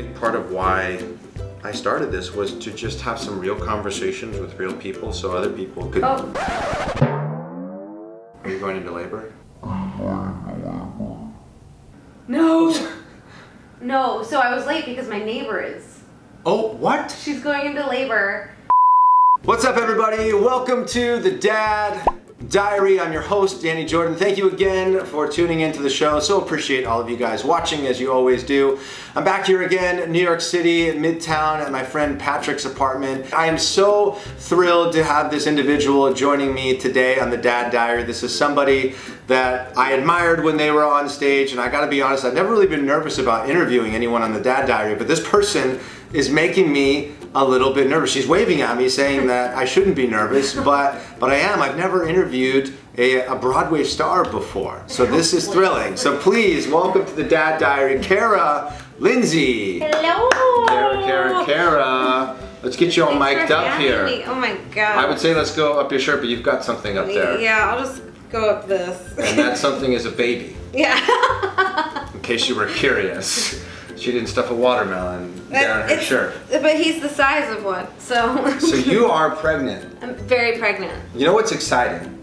big part of why I started this was to just have some real conversations with real people so other people could... Oh. Are you going into labor? No. No, so I was late because my neighbor is. Oh, what? She's going into labor. What's up, everybody? Welcome to the Dad Diary. I'm your host, Danny Jordan. Thank you again for tuning into the show. So appreciate all of you guys watching, as you always do. I'm back here again, New York City, Midtown, at my friend Patrick's apartment. I am so thrilled to have this individual joining me today on the Dad Diary. This is somebody that I admired when they were on stage, and I gotta be honest, I've never really been nervous about interviewing anyone on the Dad Diary, but this person is making me a little bit nervous. She's waving at me saying that I shouldn't be nervous, but I am. I've never interviewed a Broadway star before, so this is thrilling. So please welcome to the Dad Diary, Lindsay. Hello. Kara. Let's get you all mic'd up here. Oh my god. I would say let's go up your shirt, but you've got something up there. Yeah, I'll just go up this. And that something is a baby. Yeah. In case you were curious. She didn't stuff a watermelon down her shirt. But he's the size of one, so. So you are pregnant. I'm very pregnant. You know what's exciting?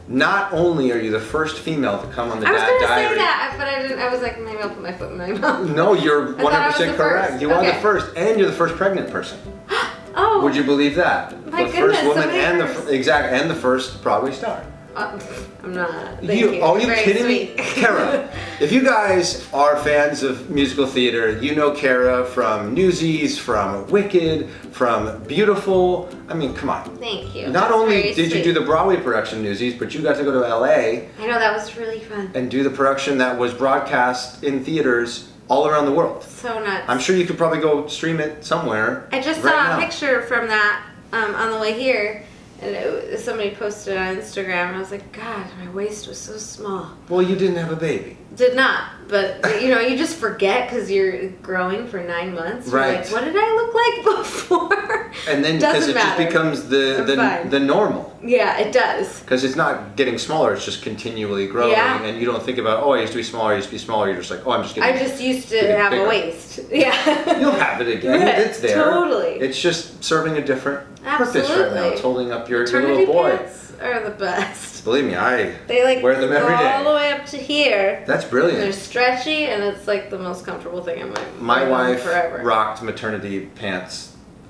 Not only are you the first female to come on the Dad Diary. I was gonna say that, but I didn't. I was like, maybe I'll put my foot in my mouth. No, you're 100% correct. First. You are the first, and you're the first pregnant person. Oh. Would you believe that? My the goodness, first woman so many and firsts. and the first Broadway star. I'm not. Thank you. Are you Very kidding sweet. me? Kara, if you guys are fans of musical theater, you know Kara from Newsies, from Wicked, from Beautiful. I mean, come on. Thank you. Not That's only very did you sweet. do the Broadway production Newsies, but you got to go to LA I know, that was really fun. and do the production that was broadcast in theaters all around the world. So nuts. I'm sure you could probably go stream it somewhere. I just right saw now. a picture from that on the way here, and somebody posted on Instagram, and I was like, God, my waist was so small. Well, you didn't have a baby. Did not, but you just forget because you're growing for 9 months. You're Right. like, what did I look like before? And then because it just becomes the normal. Yeah, it does. Because it's not getting smaller, it's just continually growing, Yeah. and you don't think about, oh, I used to be smaller, You're just like, oh, I'm just getting I just used to getting have bigger. a waist. Yeah. You'll have it again. Right, It's there. totally. It's just serving a different purpose right now. Absolutely. It's holding up your Maternity little boy. pants are the best. Believe me, I They wear them every go day. all the way up to here. That's They're brilliant. stretchy, and it's like the most comfortable thing in My wife forever. rocked maternity pants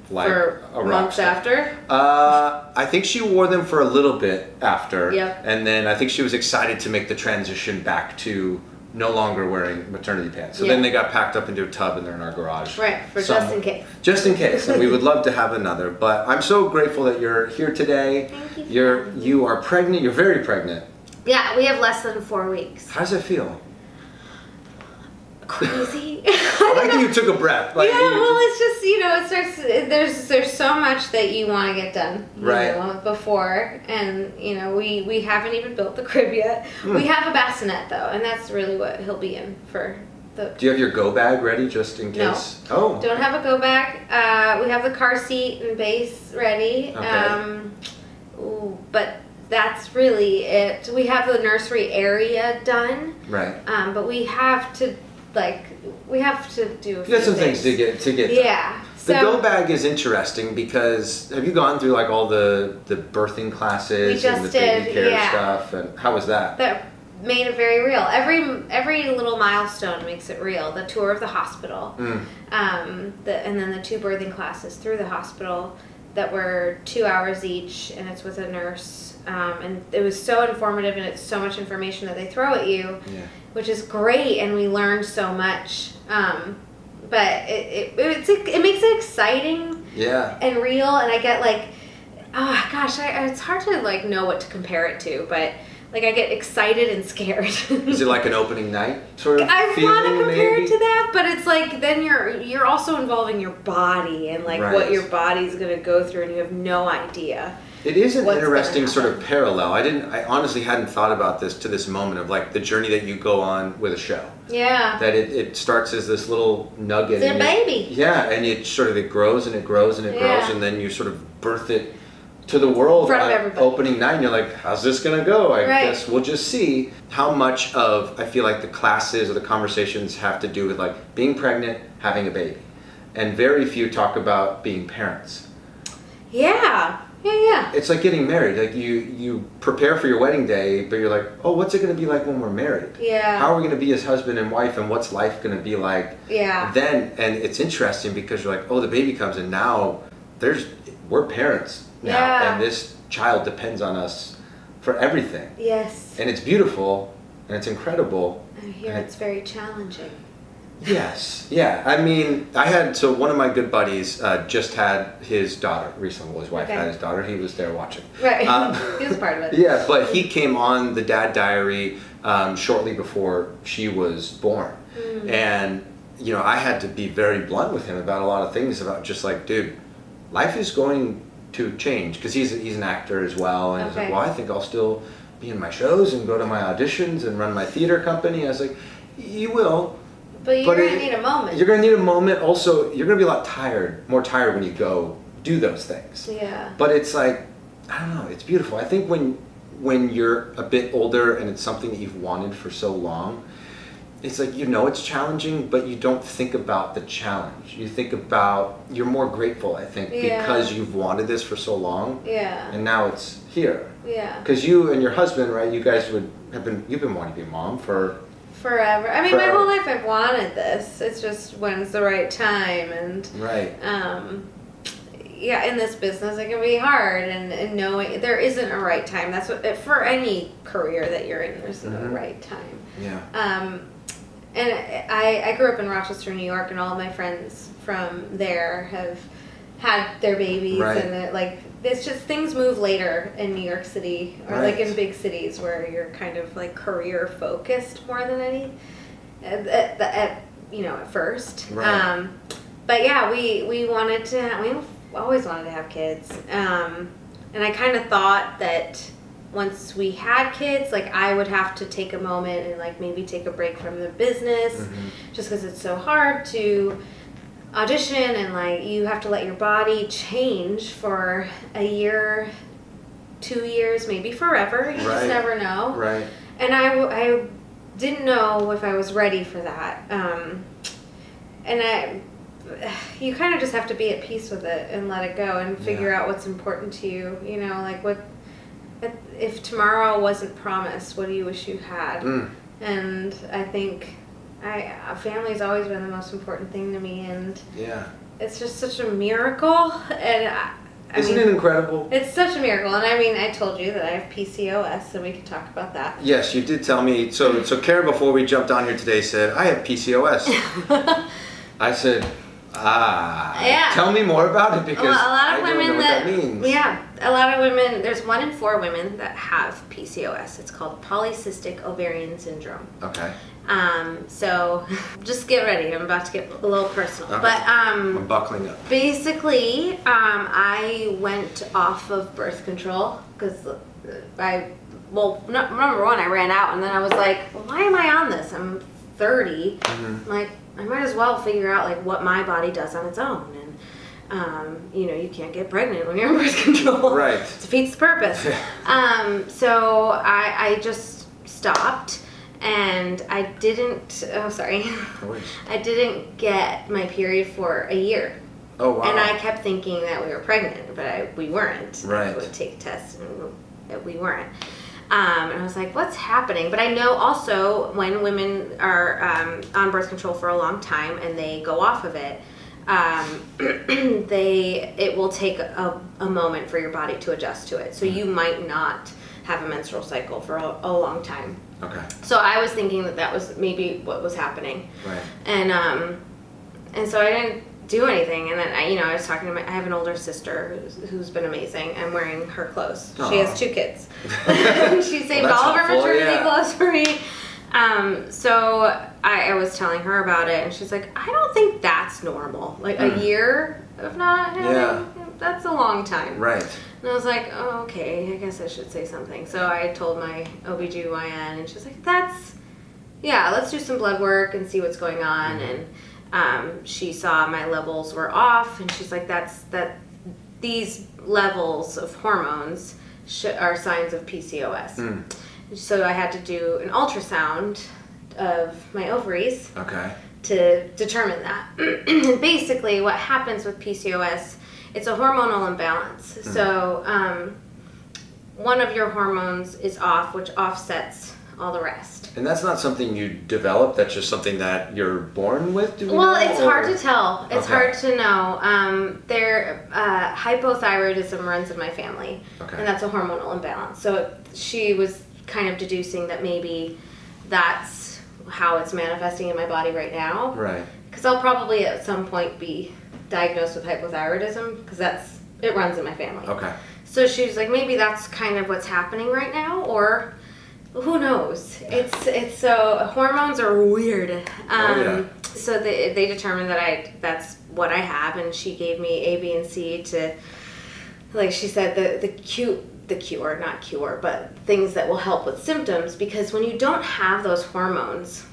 like For a rock months star. after. I think she wore them for a little bit after. Yep. And then I think she was excited to make the transition back to no longer wearing maternity pants. So Yeah. then they got packed up into a tub and they're in our garage. Right, for Some- just in case. Just in case. And we would love to have another. But I'm so grateful that you're here today. Thank you. You are pregnant. You're very pregnant. Yeah, we have less than 4 weeks. How does it feel? Crazy. I like that you took a breath. Like, yeah, well, it's just it starts. There's so much that you want to get done, Right. before, and we haven't even built the crib yet. We have a bassinet though, and that's really what he'll be in for the. Do you have your go bag ready just in No. case? Oh. Don't have a go bag. We have the car seat and base ready. Okay. But that's really it. We have the nursery area done, Right. but we have to do a few You got some things to get done. Yeah. The So go bag is interesting because have you gone through like all the birthing classes We and the just baby did, care yeah. stuff, and how was that? that made it very real. Every little milestone makes it real. The tour of the hospital, and then the 2 birthing classes through the hospital that were 2 hours each, and it's with a nurse. And it was so informative, and it's so much information that they throw at you, Yeah. which is great, and we learned so much. But it makes it exciting Yeah. and real, and I get like, oh gosh, it's hard to like know what to compare it to, but like I get excited and scared. Is it like an opening night sort of I feeling? want to compare maybe? it to that, but it's like then you're also involving your body and like Right. what your body's gonna go through, and you have no idea. It is an What's gonna interesting sort of happen. parallel. I honestly hadn't thought about this to this moment of like the journey that you go on with a show. Yeah. That it starts as this little nugget. It's a and baby. Yeah, and it grows and it grows and it grows, Yeah. and then you sort of birth it to the world In front of on everybody. opening night, and you're like, how's this gonna go? I Right. guess we'll just see. How much of I feel like the classes or the conversations have to do with like being pregnant, having a baby. and very few talk about being parents. Yeah. It's like getting married. Like you prepare for your wedding day, but you're like, oh, what's it going to be like when we're married? Yeah. How are we going to be as husband and wife, and what's life going to be like? Yeah. Then, and it's interesting because you're like, oh, the baby comes, and now we're parents now, Yeah. and this child depends on us for everything. Yes. And it's beautiful, and it's incredible. I hear it's very challenging. Yes. Yeah. I mean, one of my good buddies just had his daughter recently. Well, his wife had his daughter. He was there watching. Right. He was part of it. Yeah, but he came on the Dad Diary shortly before she was born. And, you know, I had to be very blunt with him about a lot of things, about just like, dude, life is going to change, because he's an actor as well. And he's like, well, I think I'll still be in my shows and go to my auditions and run my theater company. I was like, you will. But you're going to need a moment. You're going to need a moment. Also, you're going to be a lot more tired when you go do those things. Yeah. But it's like, I don't know, it's beautiful. I think when you're a bit older and it's something that you've wanted for so long, it's like, you know, it's challenging, but you don't think about the challenge. You think about, you're more grateful, I think, because you've wanted this for so long. Yeah. And now it's here. Yeah. Because you and your husband, right, you guys you've been wanting to be a mom for... Forever. I mean, my whole life I've wanted this. It's just when's the right time, and right. Yeah, in this business it can be hard, and knowing there isn't a right time. That's what for any career that you're in. There's no right time. Yeah. And I grew up in Rochester, New York, and all of my friends from there have had their babies, and it's just things move later in New York City, or like in big cities where you're kind of like career focused more than any at first. Right. But yeah, we always wanted to have kids, and I kind of thought that once we had kids, like I would have to take a moment and like maybe take a break from the business, just because it's so hard to audition, and like you have to let your body change for a year, 2 years, maybe forever. You just never know. Right. And I didn't know if I was ready for that. You kind of just have to be at peace with it and let it go and figure out what's important to you. You know, like if tomorrow wasn't promised, what do you wish you had? And I think family's always been the most important thing to me, and it's just such a miracle. And Isn't it incredible? It's such a miracle. And I mean, I told you that I have PCOS, and we could talk about that. Yes, you did tell me. So Kara, before we jumped on here today, said, I have PCOS. I said, tell me more about it, because I don't know what that means. Yeah, a lot of women, there's 1 in 4 women that have PCOS. It's called polycystic ovarian syndrome. Okay. So just get ready. I'm about to get a little personal. Okay. But I'm buckling up. Basically, I went off of birth control because number one, I ran out, and then I was like, well, why am I on this? I'm 30. I'm like, I might as well figure out like what my body does on its own. And you can't get pregnant when you're on birth control. Right. It defeats the purpose. So I just stopped. And I didn't, I didn't get my period for a year. Oh, wow. And I kept thinking that we were pregnant, but we weren't. Right. I would take tests, and that we weren't. And I was like, what's happening? But I know also when women are on birth control for a long time and they go off of it, it will take a moment for your body to adjust to it. So you might not have a menstrual cycle for a long time. Okay. So I was thinking that was maybe what was happening. Right. And so I didn't do anything. And then I was talking to I have an older sister who's been amazing. I'm wearing her clothes. Aww. She has 2 kids. She saved all of her maternity clothes for me. So I was telling her about it, and she's like, I don't think that's normal. Like a year of not having, that's a long time. Right. And I was like, oh, okay, I guess I should say something. So I told my OBGYN, and she's like, let's do some blood work and see what's going on. And she saw my levels were off, and she's like, these levels of hormones are signs of PCOS. So I had to do an ultrasound of my ovaries. Okay. to determine that. And basically what happens with PCOS, it's a hormonal imbalance. So one of your hormones is off, which offsets all the rest. And that's not something you develop, that's just something that you're born with? It's hard to tell. It's hard to know. Hypothyroidism runs in my family, and that's a hormonal imbalance. So she was kind of deducing that maybe that's how it's manifesting in my body right now. Right. Because I'll probably at some point be diagnosed with hypothyroidism, because it runs in my family. Okay. So she was like, maybe that's kind of what's happening right now, or who knows? It's so hormones are weird. So they determined that that's what I have, and she gave me A, B, and C to, like she said, the cure, not cure, but things that will help with symptoms, because when you don't have those hormones,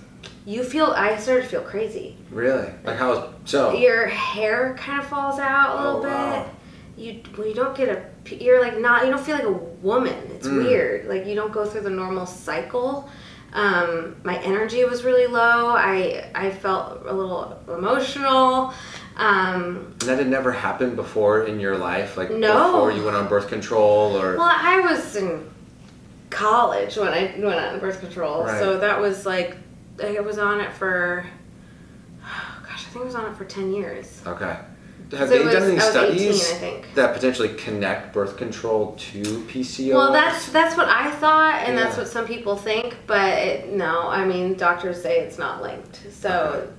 I started to feel crazy. Really? Like how so? Your hair kind of falls out a little bit. Wow. When you don't get you don't feel like a woman. It's weird. Like you don't go through the normal cycle. My energy was really low. I felt a little emotional. And that had never happened before in your life? Like no. Before you went on birth control? Or? Well, I was in college when I went on birth control. Right. So that was like, I was on it for, I think I was on it for 10 years. Okay. Have they done any 18, studies I think, that potentially connect birth control to PCOS? Well, that's what I thought, and that's what some people think, but no, I mean, doctors say it's not linked, so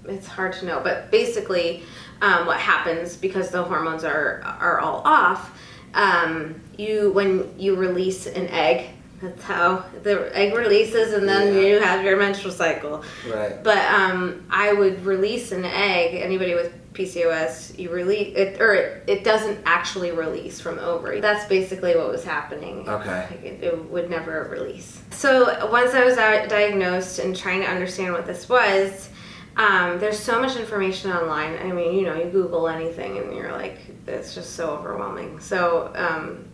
it's hard to know. But basically, what happens, because the hormones are all off, when you release an egg, that's how the egg releases, and then you have your menstrual cycle. Right. But I would release an egg. Anybody with PCOS, you release it, or it doesn't actually release from the ovary. That's basically what was happening. Okay. Like it would never release. So once I was diagnosed and trying to understand what this was, there's so much information online. I mean, you Google anything and you're like, it's just so overwhelming. So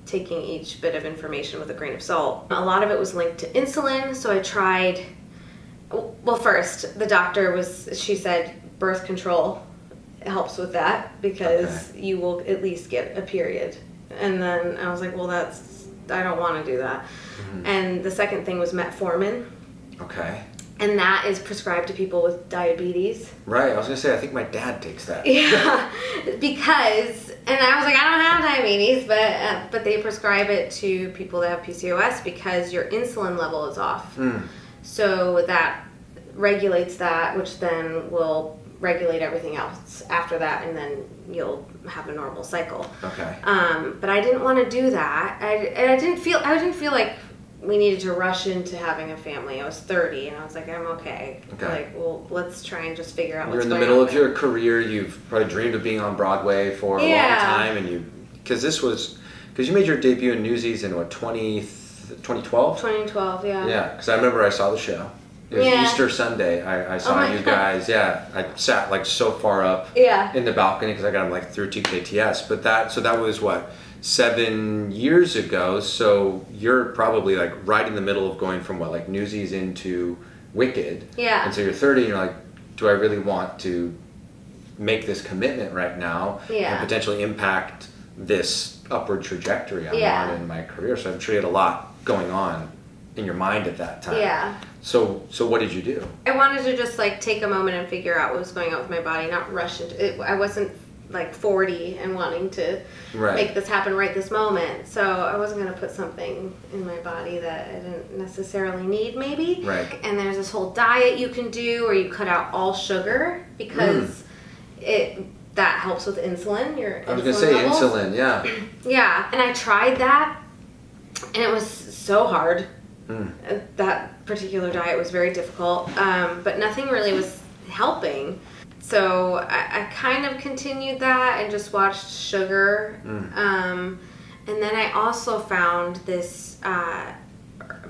taking each bit of information with a grain of salt. A lot of it was linked to insulin, so I tried. Well, first, the doctor she said birth control helps with that, because you will at least get a period. And then I was like, well, I don't want to do that. Mm-hmm. And the second thing was metformin. Okay. And that is prescribed to people with diabetes. Right, I was going to say, I think my dad takes that. Yeah, because, and I was like, I don't have diabetes, but they prescribe it to people that have PCOS because your insulin level is off. So that regulates that, which then will regulate everything else after that, and then you'll have a normal cycle. Okay. But I didn't want to do that. I didn't feel like we needed to rush into having a family. I was 30, and I was like, I'm okay. Like, well, let's try and just figure out what's going on. You're in the middle of your career. You've probably dreamed of being on Broadway for a long time, and because you made your debut in Newsies in what, 2012? 2012, yeah. Yeah, because I remember I saw the show. It was Easter Sunday. I saw you guys. Yeah, I sat like so far up in the balcony because I got them like through TKTS. But that was what, 7 years ago. So you're probably like right in the middle of going from like Newsies into Wicked. Yeah. And so you're 30 and you're like, do I really want to make this commitment right now and potentially impact this upward trajectory I'm on in my career? So I'm sure you had a lot going on in your mind at that time. Yeah. So what did you do? I wanted to just like take a moment and figure out what was going on with my body, not rush into it. I wasn't like 40 and wanting to make this happen right this moment. So I wasn't going to put something in my body that I didn't necessarily need, maybe. Right. And there's this whole diet you can do where you cut out all sugar because that helps with insulin. I was going to say levels. Insulin, yeah. Yeah, and I tried that, and it was so hard. That particular diet was very difficult, but nothing really was helping. So I kind of continued that and just watched sugar. And then I also found this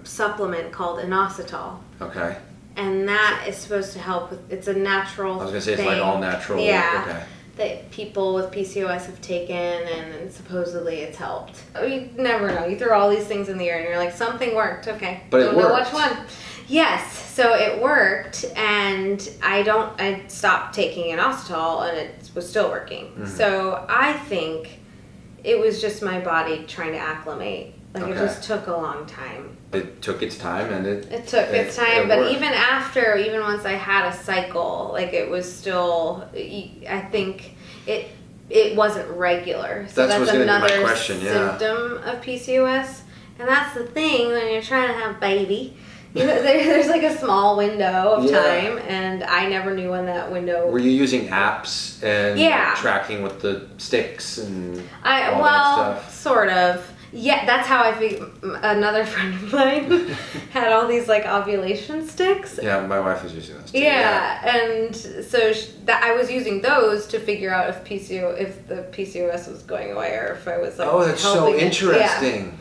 supplement called inositol. Okay. And that is supposed to help with, it's a natural I was going to say it's like all natural. Yeah. Okay. That people with PCOS have taken, and supposedly it's helped. You never know. You throw all these things in the air and you're like, something worked. Okay. But don't know which one. Yes, so it worked, and I stopped taking inositol, and it was still working. Mm-hmm. So I think it was just my body trying to acclimate. Like, it just took a long time. It took its time, and it took its time, but even once I had a cycle, like, it was still, I think it wasn't regular. So that's another symptom of PCOS. And that's the thing when you're trying to have a baby. There's like a small window of time, and I never knew when that window. Were you using apps and tracking with the sticks and all that stuff? Sort of. Yeah, that's how I figured. Another friend of mine had all these like ovulation sticks. Yeah, my wife was using those too. Yeah, and so I was using those to figure out if the PCOS was going away, or if I was like. Oh, that's so interesting.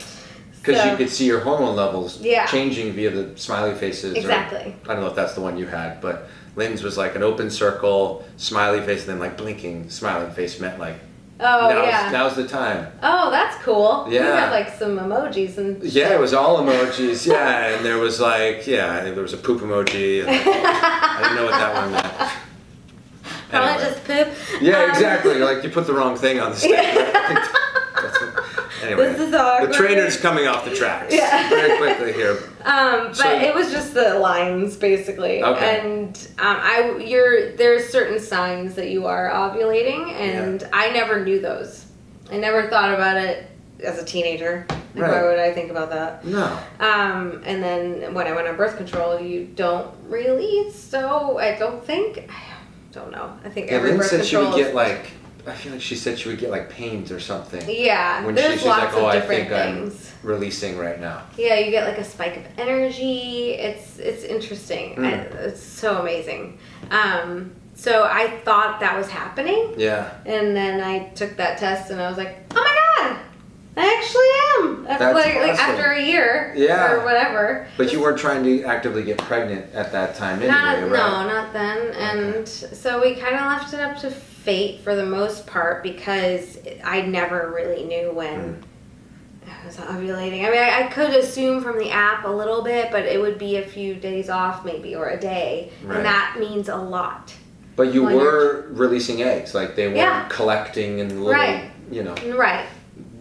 Because you could see your hormone levels changing via the smiley faces. Exactly. I don't know if that's the one you had, but Lynn's was like an open circle, smiley face, and then like blinking smiling face meant like, now's the time. Oh, that's cool. Yeah. You had like some emojis and shit. Yeah, it was all emojis. Yeah, and there was like, there was a poop emoji. And I didn't know what that one meant. Probably just poop. Yeah, exactly. Like, you put the wrong thing on the stick. Anyway, this is awkward. The trainer's coming off the tracks very quickly here. But it was just the lines, basically. Okay. And there's certain signs that you are ovulating, and I never knew those. I never thought about it as a teenager. Like, why would I think about that? No. And then when I went on birth control, you don't really. So I don't know. I think every birth control. Said she would get like. I feel like she said she would get like pains or something. Yeah, when there's she's lots like, of different things. I'm releasing right now. Yeah, you get like a spike of energy. It's interesting. It's so amazing. So I thought that was happening. Yeah. And then I took that test, and I was like, oh my God, I actually am. That's like awesome. After a year or whatever. But you weren't trying to actively get pregnant at that time anyway, right? No, not then. Okay. And so we kind of left it up to fate for the most part, because I never really knew when I was ovulating. I mean, I could assume from the app a little bit, but it would be a few days off maybe, or a day. Right. And that means a lot. But you were releasing eggs, like they weren't collecting in little, Right.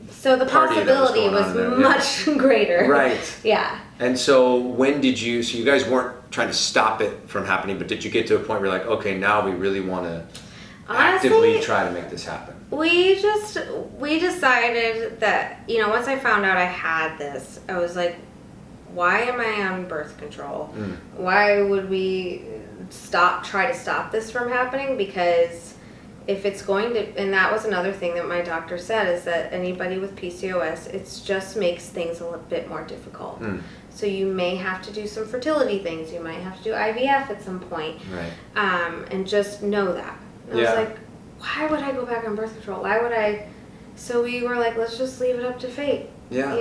So the possibility was much greater. Right. Yeah. And so when did you, so you guys weren't trying to stop it from happening, but did you get to a point where you're like, okay, now we really want to actively try to make this happen? We decided that, once I found out I had this, I was like, why am I on birth control? Why would we try to stop this from happening? Because if it's going to, and that was another thing that my doctor said, is that anybody with PCOS, it just makes things a little bit more difficult. So you may have to do some fertility things. You might have to do IVF at some point. Right. And just know that. And I was like, why would I go back on birth control? Why would I? So we were like, let's just leave it up to fate. Yeah.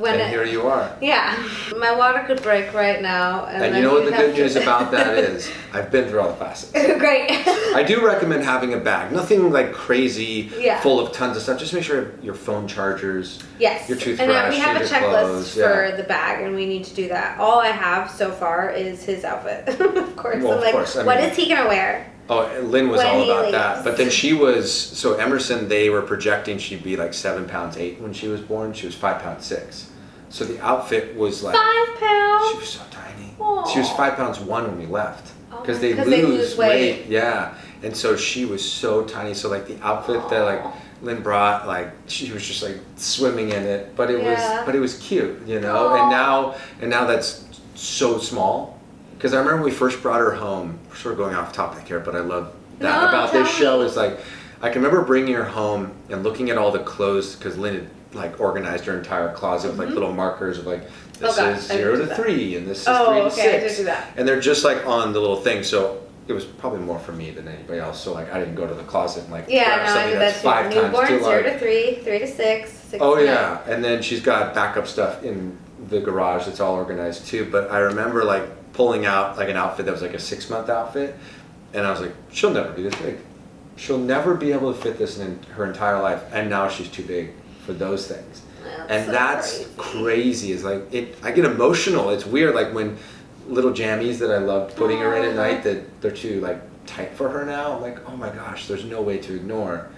and here you are. Yeah. My water could break right now. And you know what the good news about that is? I've been through all the classes. Great. I do recommend having a bag. Nothing like crazy, full of tons of stuff. Just make sure your phone chargers, your toothbrush, and we have a checklist clothes, for the bag, and we need to do that. All I have so far is his outfit. Of course. Well, I'm like, what is he going to wear? Oh, Lynn was all about that. But then she was, so Emerson, they were projecting she'd be like 7 pounds 8 when she was born. She was 5 pounds 6. So the outfit was like 5 pounds. She was so tiny. Aww. She was 5 pounds 1 when we left, because they lose weight. Yeah, and so she was so tiny. So like the outfit that like Lynn brought, like she was just like swimming in it. But it was cute, Aww. And now that's so small. Because I remember when we first brought her home. We're sort of going off topic here, but I love that about this show. Is like, I can remember bringing her home and looking at all the clothes, because Lynn had like organized her entire closet with like little markers of like, this is 0 to 3 and this is 3 to 6. I did do that. And they're just like on the little thing. So it was probably more for me than anybody else. So like I didn't go to the closet and like grab something that's 5 times too large. 0 to 3, 3 to 6, 6 to 9. Yeah, and then she's got backup stuff in the garage that's all organized too. But I remember like pulling out like an outfit that was like a 6-month outfit, and I was like, she'll never be this big. She'll never be able to fit this in her entire life. And now she's too big for those things. And that's crazy. It's like, I get emotional. It's weird. Like when little jammies that I loved putting her in at night, that they're too like tight for her now. I'm like, oh my gosh, there's no way to ignore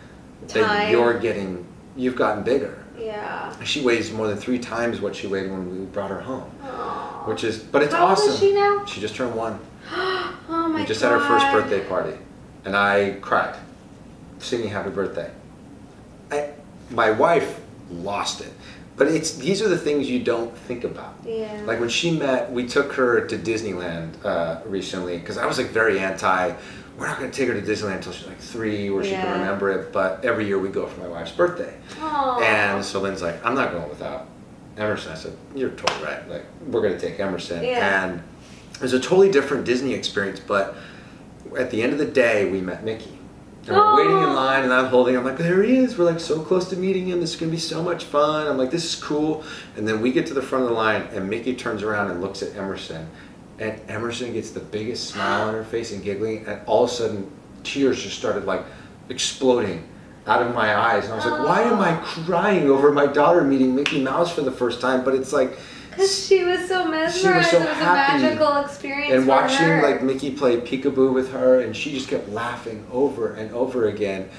that you've gotten bigger. Yeah. She weighs more than 3 times what she weighed when we brought her home. Aww. But it's How awesome. old is she now? She just turned 1. Oh my god. We just had her first birthday party. And I cried, singing happy birthday. My wife lost it. But these are the things you don't think about. Yeah. Like when we took her to Disneyland recently, because I was like very anti, we're not going to take her to Disneyland until she's like 3 where she can remember it, but every year we go for my wife's birthday. Aww. And so Lynn's like, I'm not going without Emerson. I said, you're totally right. Like, we're going to take Emerson. Yeah. And it was a totally different Disney experience, but at the end of the day, we met Mickey. And we're waiting in line, and I'm like, there he is. We're like so close to meeting him. This is going to be so much fun. I'm like, this is cool. And then we get to the front of the line, and Mickey turns around and looks at Emerson. And Emerson gets the biggest smile on her face and giggling. And all of a sudden, tears just started like exploding out of my eyes. And I was like, why am I crying over my daughter meeting Mickey Mouse for the first time? But it's like, because she was so mesmerized. She was so it was happy. a magical experience. And for watching her. like Mickey play peekaboo with her, and she just kept laughing over and over again.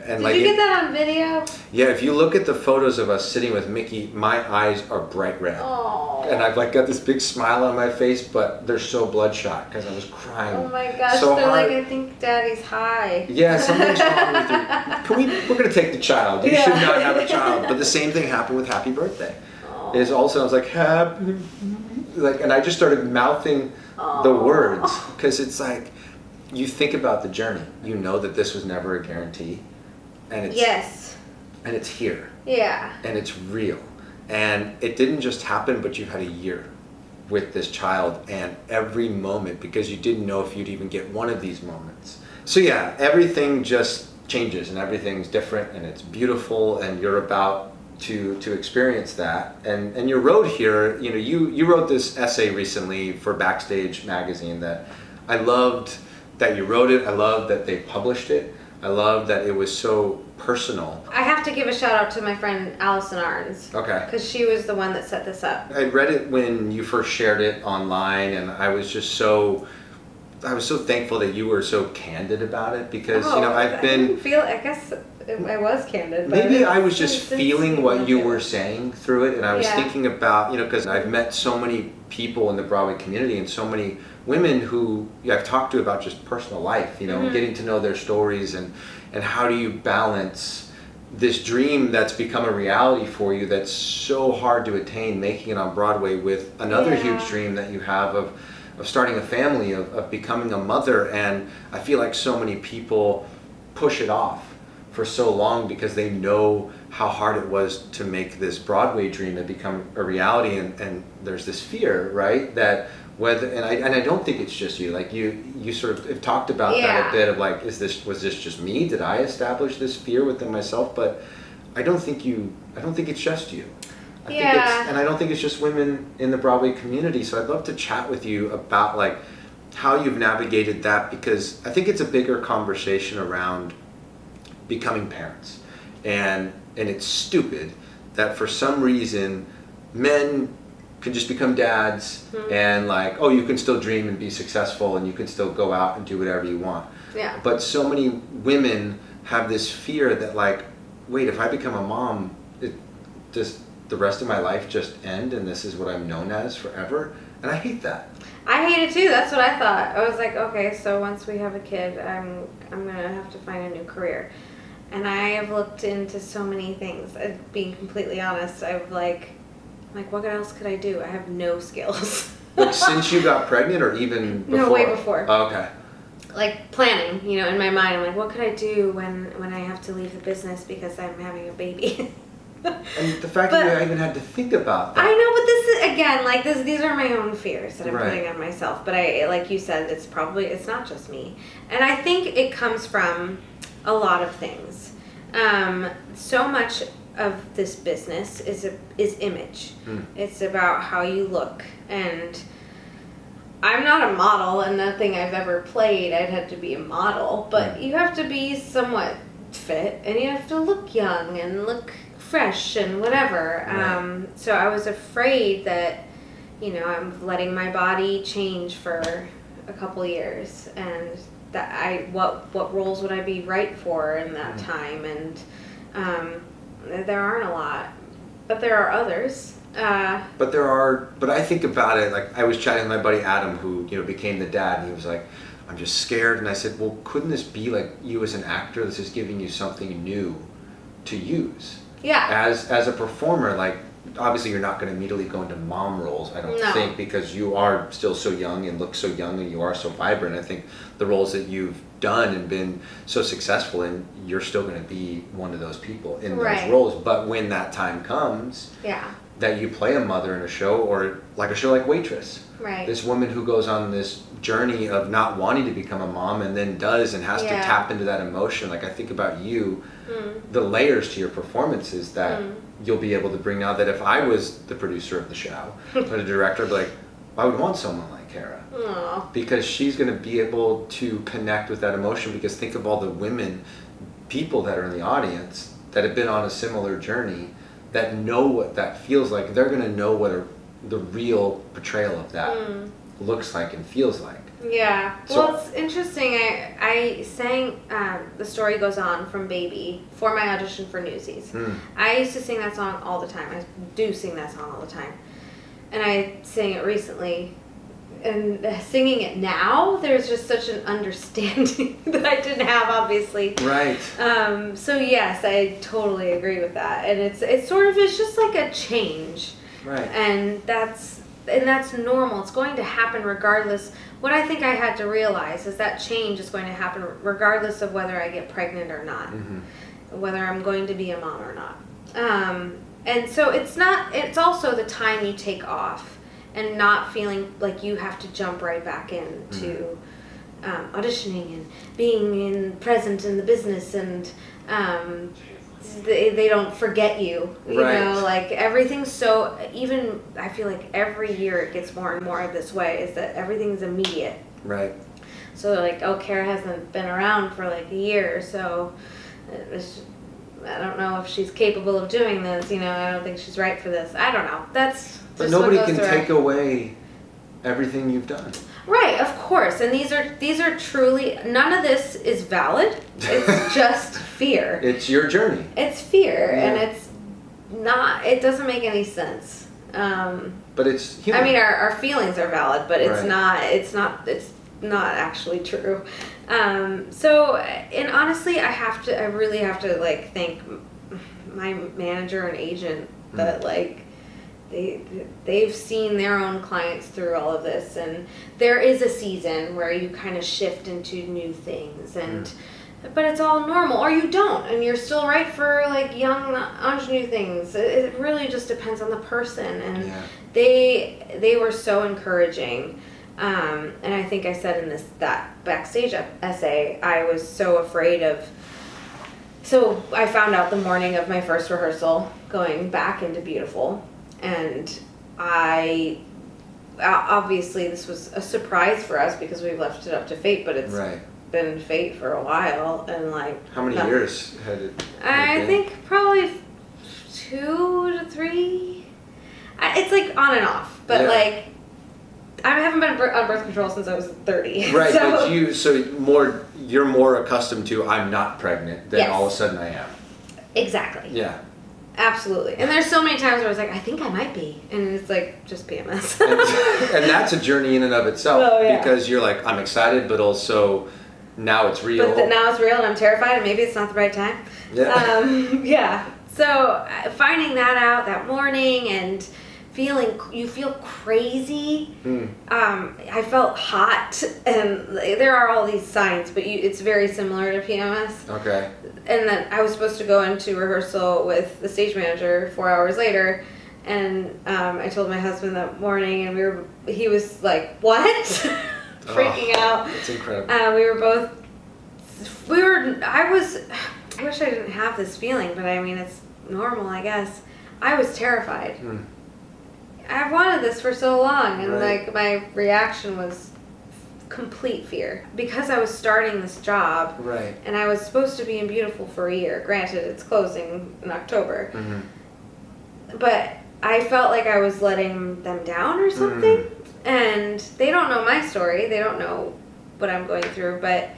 And Did you get that on video? Yeah, if you look at the photos of us sitting with Mickey, my eyes are bright red. Oh. And I've like got this big smile on my face, but they're so bloodshot because I was crying. Oh my gosh, so they're hard. like, I think Daddy's high. Yeah, something's wrong with you. We're going to take the child. You should not have a child. But the same thing happened with Happy Birthday. Oh. Is also, I was like, happy, like, and I just started mouthing the words because it's like, you think about the journey. You know that this was never a guarantee. And it's, and it's here. Yeah. And it's real. And it didn't just happen, but you've had a year with this child and every moment because you didn't know if you'd even get one of these moments. So yeah, everything just changes and everything's different and it's beautiful and you're about to experience that. And your road here, you know, you wrote this essay recently for Backstage magazine that I loved that you wrote it. I loved that they published it. I love that it was so personal. I have to give a shout out to my friend Allison Arns. Okay. Because she was the one that set this up. I read it when you first shared it online, and I was so thankful that you were so candid about it because you know I guess I was candid. But maybe I was just feeling what you were saying through it, and I was thinking about, you know, because I've met so many people in the Broadway community and so many women who I've talked to about just personal life, you know, getting to know their stories and how do you balance this dream that's become a reality for you that's so hard to attain, making it on Broadway with another huge dream that you have of starting a family, of becoming a mother. And I feel like so many people push it off for so long because they know how hard it was to make this Broadway dream and become a reality, and there's this fear, right, that whether, and I don't think it's just you, like you sort of have talked about that a bit of like, was this just me? Did I establish this fear within myself? But I don't think it's just you. I think and I don't think it's just women in the Broadway community. So I'd love to chat with you about like how you've navigated that, because I think it's a bigger conversation around becoming parents. And it's stupid that for some reason men can just become dads and like, oh, you can still dream and be successful and you can still go out and do whatever you want. Yeah. But so many women have this fear that like, wait, if I become a mom, does the rest of my life just end and this is what I'm known as forever? And I hate that. I hate it too. That's what I thought. I was like, okay, so once we have a kid, I'm gonna have to find a new career. And I have looked into so many things. Being completely honest, I've like, what else could I do? I have no skills. Like since you got pregnant or even before? No, way before. Oh, okay. Like planning, you know, in my mind, I'm like, what could I do when I have to leave the business because I'm having a baby? And the fact that you even had to think about that. I know, but this is, again, like these are my own fears that I'm putting on myself. But like you said, it's not just me. And I think it comes from a lot of things. So much of this business is image. It's about how you look, and I'm not a model, and nothing I've ever played I'd had to be a model, but you have to be somewhat fit, and you have to look young and look fresh and whatever. Right. So I was afraid that, I'm letting my body change for a couple years, and that what roles would I be right for in that time? And there aren't a lot, but there are others. But I think about it, like I was chatting with my buddy Adam, who became the dad, and he was like, I'm just scared. And I said, well, couldn't this be like you as an actor? This is giving you something new to use. Yeah. As a performer, like obviously you're not going to immediately go into mom roles, I don't think, because you are still so young and look so young and you are so vibrant. I think the roles that you've done and been so successful in, you're still going to be one of those people in those roles. But when that time comes, that you play a mother in a show, or like a show like Waitress, this woman who goes on this journey of not wanting to become a mom and then does and has to tap into that emotion. Like I think about you, the layers to your performances that you'll be able to bring out, that if I was the producer of the show or the director, I'd be like, I would want someone like Kara. Aww. Because she's going to be able to connect with that emotion. Because think of all the people that are in the audience that have been on a similar journey, that know what that feels like. They're going to know what the real portrayal of that looks like and feels like. Yeah. Well, it's interesting. I sang The Story Goes On from Baby for my audition for Newsies. I used to sing that song all the time. I do sing that song all the time. And I sang it recently. And singing it now, there's just such an understanding that I didn't have, obviously. Right. So yes, I totally agree with that. And it's just like a change. Right. And that's normal. It's going to happen regardless. What I think I had to realize is that change is going to happen regardless of whether I get pregnant or not, whether I'm going to be a mom or not. And so it's also the time you take off and not feeling like you have to jump right back into auditioning and being present in the business, and they don't forget you, you know, like everything's so, even I feel like every year it gets more and more of this way, is that everything's immediate. Right. So like, oh, Kara hasn't been around for like a year, so I don't know if she's capable of doing this, I don't think she's right for this. I don't know. That's But nobody can take away everything you've done. Right, of course. And these are truly, none of this is valid. It's just fear. It's your journey. It's fear, and it's not, it doesn't make any sense. But it's human. I mean, our feelings are valid, but it's not actually true. So, and honestly, I really have to like thank my manager and agent that like, they've seen their own clients through all of this, and there is a season where you kind of shift into new things, and but it's all normal, or you don't, and you're still right for like young ingenue things. It really just depends on the person, and they were so encouraging. And I think I said in that backstage essay, I was so afraid of. So I found out the morning of my first rehearsal going back into Beautiful. And obviously this was a surprise for us because we've left it up to fate, but it's been fate for a while. And like, how many years had it? I think probably 2 to 3. It's like on and off, but like, I haven't been on birth control since I was 30. Right, but you're more accustomed to I'm not pregnant than all of a sudden I am. Exactly. Yeah. Absolutely. And there's so many times where I was like, I think I might be. And it's like, just PMS. and that's a journey in and of itself. Because you're like, I'm excited, but also now it's real. But now it's real and I'm terrified and maybe it's not the right time. Yeah. So finding that out that morning and you feel crazy. I felt hot, and there are all these signs, but it's very similar to PMS. Okay. And then I was supposed to go into rehearsal with the stage manager 4 hours later, and I told my husband that morning, and he was like, "What?" Freaking out. It's incredible. I wish I didn't have this feeling, but I mean, it's normal, I guess. I was terrified. I've wanted this for so long, and like my reaction was complete fear because I was starting this job. Right. And I was supposed to be in Beautiful for a year. Granted, it's closing in October. Mm-hmm. But I felt like I was letting them down or something. Mm. And they don't know my story. They don't know what I'm going through. But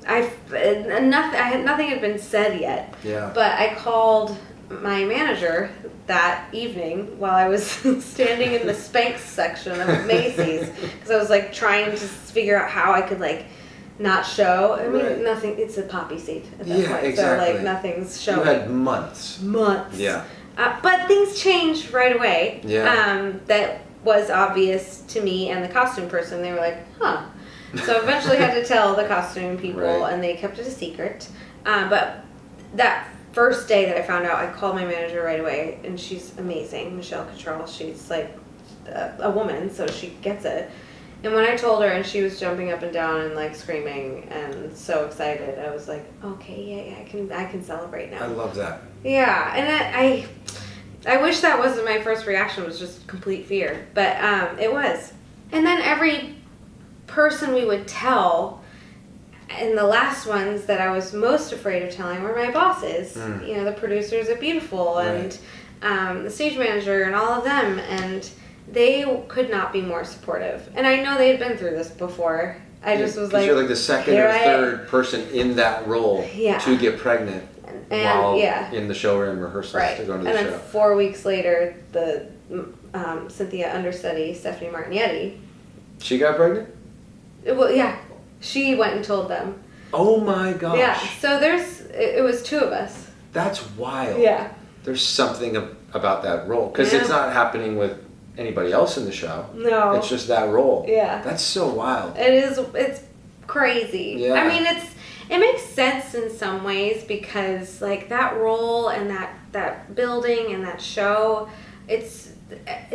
nothing had been said yet. Yeah. But I called my manager that evening while I was standing in the Spanx section of Macy's because I was like trying to figure out how I could like not show. I mean, nothing. It's a poppy seed at that point, exactly. so like nothing's showing. You had months. Yeah. But things changed right away. Yeah. That was obvious to me and the costume person. They were like, huh. So eventually I had to tell the costume people, and they kept it a secret. But that first day that I found out, I called my manager right away, and she's amazing, Michelle Cottrell. She's like a woman, so she gets it. And when I told her, and she was jumping up and down and like screaming and so excited, I was like, okay, yeah, I can celebrate now. I love that. Yeah, and I wish that wasn't my first reaction. Was just complete fear, but it was. And then every person we would tell. And the last ones that I was most afraid of telling were my bosses. You know, the producers at Beautiful and the stage manager and all of them. And they could not be more supportive. And I know they had been through this before. I just was like... You're like the second or third person in that role to get pregnant while in the show or in rehearsals to go to the show. And then 4 weeks later, the Cynthia understudy, Stephanie Martignetti... She got pregnant? Well, yeah. She went and told them. Oh my gosh. Yeah, so it was two of us. That's wild. Yeah. There's something about that role. Because it's not happening with anybody else in the show. No. It's just that role. Yeah. That's so wild. It is, it's crazy. Yeah. I mean, it makes sense in some ways because, like, that role and that building and that show, it's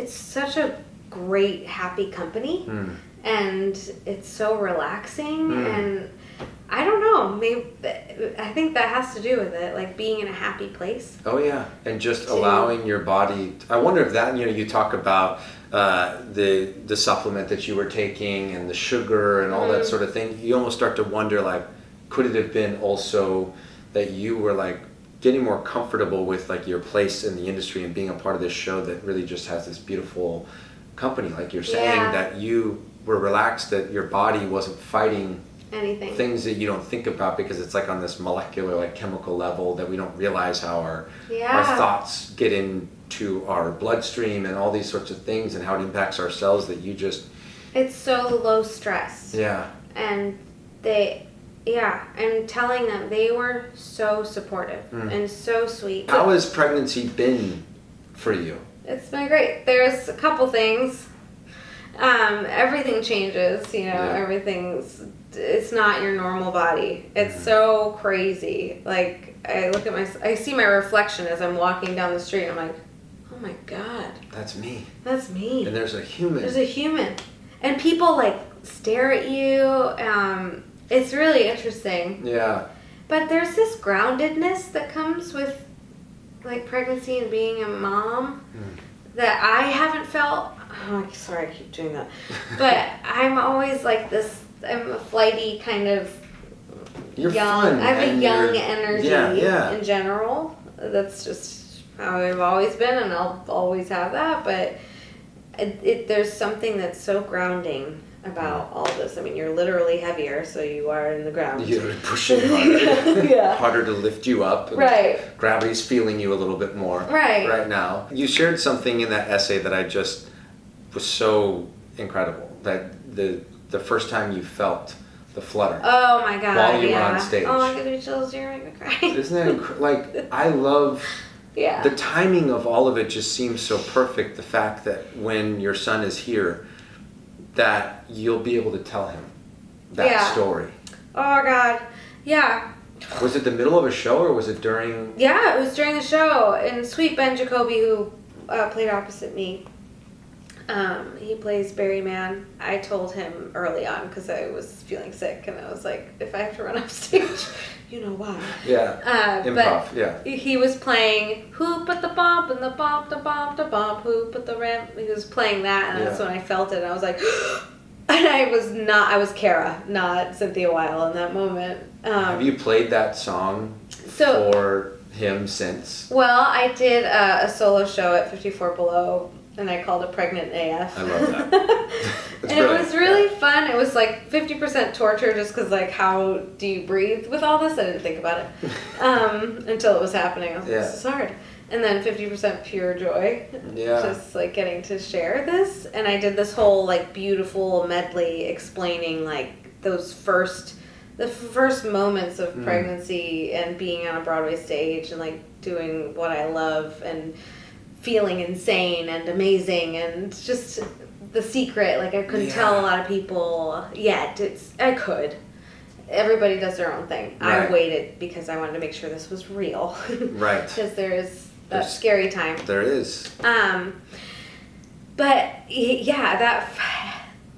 such a great, happy company. And it's so relaxing, and I don't know, maybe I think that has to do with it, like being in a happy place. Oh yeah, and just allowing your body. I wonder if that, you talk about the supplement that you were taking and the sugar and all that sort of thing. You almost start to wonder, like, could it have been also that you were like getting more comfortable with like your place in the industry and being a part of this show that really just has this beautiful company, like you're saying, that you were relaxed, that your body wasn't fighting anything, things that you don't think about because it's like on this molecular, like chemical level that we don't realize how our thoughts get into our bloodstream and all these sorts of things and how it impacts our cells that you just... It's so low stress. Yeah. And and telling them, they were so supportive and so sweet. How has pregnancy been for you? It's been great. There's a couple things. Everything changes, everything's, it's not your normal body. It's so crazy. Like, I see my reflection as I'm walking down the street. I'm like, oh my God. That's me. That's me. And there's a human. And people like stare at you. It's really interesting. Yeah. But there's this groundedness that comes with like pregnancy and being a mom that I haven't felt. Oh, sorry, I keep doing that. But I'm always like this. I'm a flighty kind of. You're young. fun. I have a young energy in general. That's just how I've always been, and I'll always have that. But there's something that's so grounding about all this. I mean, you're literally heavier, so you are in the ground. You're pushing harder. Harder to lift you up. Right. Gravity's feeling you a little bit more. Right now. You shared something in that essay that I just was so incredible. That the first time you felt the flutter. Oh my God. While you were on stage. Oh, I'm gonna be chills. You're making me cry. Isn't that like, I love the timing of all of it. Just seems so perfect. The fact that when your son is here, that you'll be able to tell him that story. Oh God. Yeah. Was it the middle of a show or was it during? Yeah, it was during the show. And sweet Ben Jacoby, who played opposite me, he plays Barry Mann. I told him early on because I was feeling sick, and I was like, if I have to run off stage, you know why. Yeah. Improv. But he was playing Who Put the Bump and the Bump, the Bump, the Bump, Who Put the Ramp. He was playing that, and that's when I felt it. And I was like, And I was Kara, not Cynthia Weil in that moment. Have you played that song for him since? Well, I did a solo show at 54 Below, and I called it Pregnant AF. I love that. And it was really fun. It was like 50% torture just because, like, how do you breathe with all this? I didn't think about it until it was happening. I was like, this is hard. And then 50% pure joy. Yeah. Just, like, getting to share this. And I did this whole, like, beautiful medley explaining, like, the first moments of pregnancy and being on a Broadway stage and, like, doing what I love and feeling insane and amazing and just the secret. Like, I couldn't tell a lot of people yet. I could. Everybody does their own thing. Right. I waited because I wanted to make sure this was real. Right. Because there's that scary time. There is. But yeah,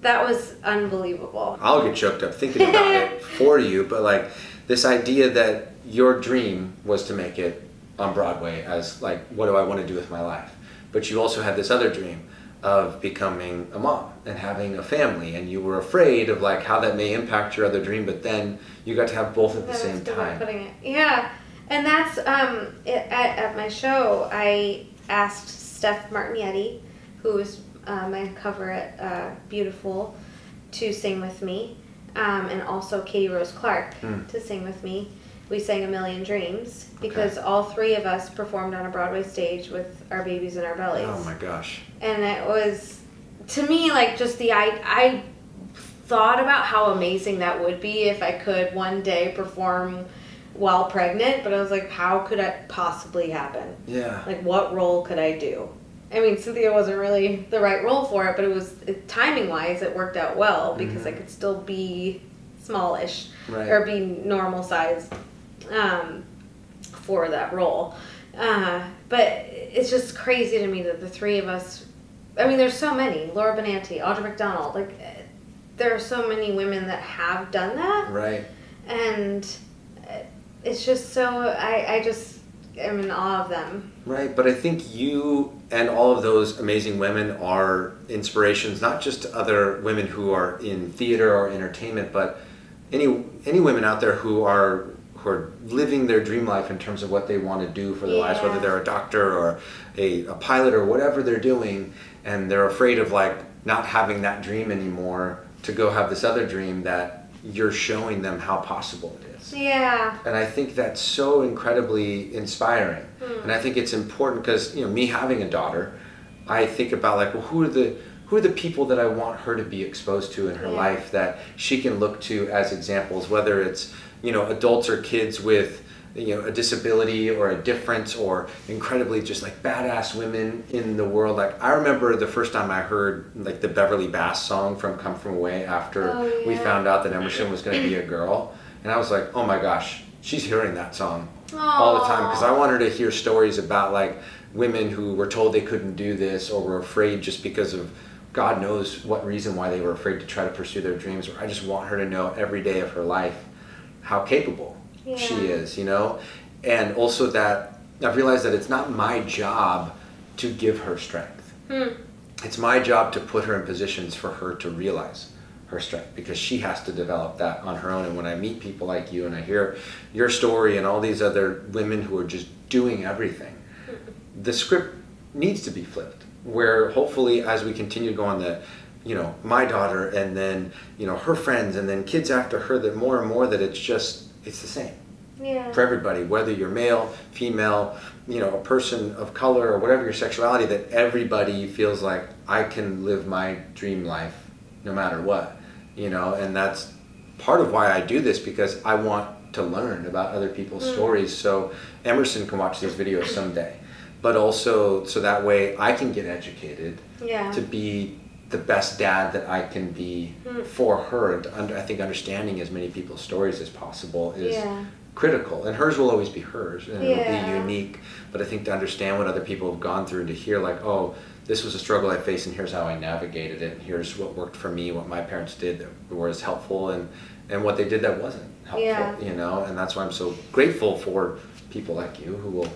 that was unbelievable. I'll get choked up thinking about it for you, but like this idea that your dream was to make it on Broadway as like, what do I want to do with my life? But you also had this other dream of becoming a mom and having a family, and you were afraid of like how that may impact your other dream, but then you got to have both at the same time. Putting it. Yeah. And that's at my show I asked Steph Martinetti, who was my cover at Beautiful, to sing with me, and also Katie Rose Clark to sing with me. We sang A Million Dreams because all three of us performed on a Broadway stage with our babies in our bellies. Oh my gosh. And it was, to me, like just I thought about how amazing that would be if I could one day perform while pregnant, but I was like, how could it possibly happen? Yeah. Like, what role could I do? I mean, Cynthia wasn't really the right role for it, but timing-wise, it worked out well because I could still be smallish or be normal size for that role. But it's just crazy to me that the three of us, I mean, there's so many, Laura Benanti, Audra McDonald, like, there are so many women that have done that. Right. And it's just so, I'm in awe of them. Right, but I think you and all of those amazing women are inspirations, not just to other women who are in theater or entertainment, but any women out there who are living their dream life in terms of what they want to do for their lives, whether they're a doctor or a pilot or whatever they're doing, and they're afraid of like not having that dream anymore to go have this other dream that you're showing them how possible it is. Yeah. And I think that's so incredibly inspiring. And I think it's important because, me having a daughter, I think about like, well, who are the people that I want her to be exposed to in her life that she can look to as examples, whether it's, adults or kids with, a disability or a difference, or incredibly just like badass women in the world. Like, I remember the first time I heard like the Beverly Bass song from Come From Away after we found out that Emerson was going to be a girl. And I was like, oh my gosh, she's hearing that song all the time, because I want her to hear stories about like women who were told they couldn't do this or were afraid just because of God knows what reason why they were afraid to try to pursue their dreams. Or I just want her to know every day of her life how capable she is, and also that I've realized that it's not my job to give her strength. It's my job to put her in positions for her to realize her strength, because she has to develop that on her own. And when I meet people like you and I hear your story and all these other women who are just doing everything, the script needs to be flipped, where hopefully as we continue to go on the my daughter and then her friends and then kids after her, that more and more that it's the same for everybody, whether you're male, female, a person of color or whatever your sexuality, that everybody feels like I can live my dream life no matter what, and that's part of why I do this, because I want to learn about other people's stories so Emerson can watch these videos someday, but also so that way I can get educated to be the best dad that I can be for her. And I think understanding as many people's stories as possible is critical, and hers will always be hers and it'll be unique, but I think to understand what other people have gone through and to hear like, oh, this was a struggle I faced and here's how I navigated it, and here's what worked for me, what my parents did that was helpful, and what they did that wasn't helpful, and that's why I'm so grateful for people like you who will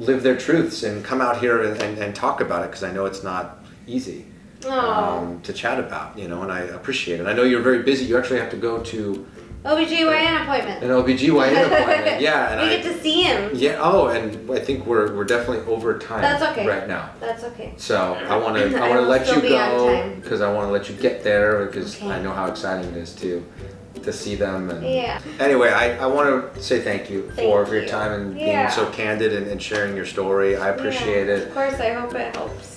live their truths and come out here and talk about it, because I know it's not easy. to chat about, and I appreciate it. I know you're very busy. You actually have to go to OBGYN appointment. An OBGYN appointment, yeah. And we get to see him. Yeah. Oh, and I think we're definitely over time. That's okay. Right now. That's okay. So I want to let you go because I want to let you get there because I know how exciting it is to see them. And anyway, I want to say thank you for your time and being so candid and sharing your story. I appreciate it. Of course, I hope it helps.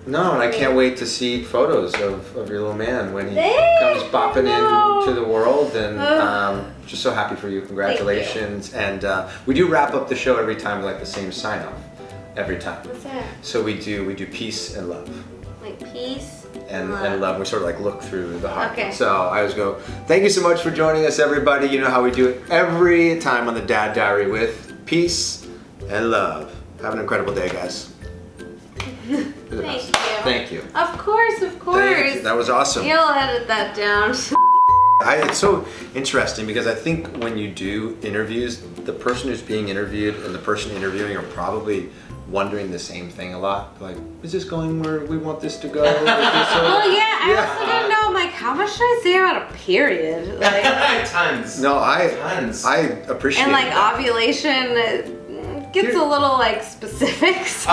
No, and I can't wait to see photos of your little man when he comes bopping into the world, and just so happy for you. Congratulations. And we do wrap up the show every time with like the same sign off every time. What's that? So we do peace and love. Like peace and love. We sort of like look through the heart. Okay. So I always go, thank you so much for joining us, everybody. You know how we do it every time on the Dad Diary with peace and love. Have an incredible day, guys. Thank you. Thank you. Of course. Thank you. That was awesome. You'll edit that down. It's so interesting because I think when you do interviews, the person who's being interviewed and the person interviewing are probably wondering the same thing a lot. Like, is this going where we want this to go? Well, I also don't know. I'm like, how much should I say about a period? Like, Tons. No, I appreciate and like that. ovulation gets a little like specific. So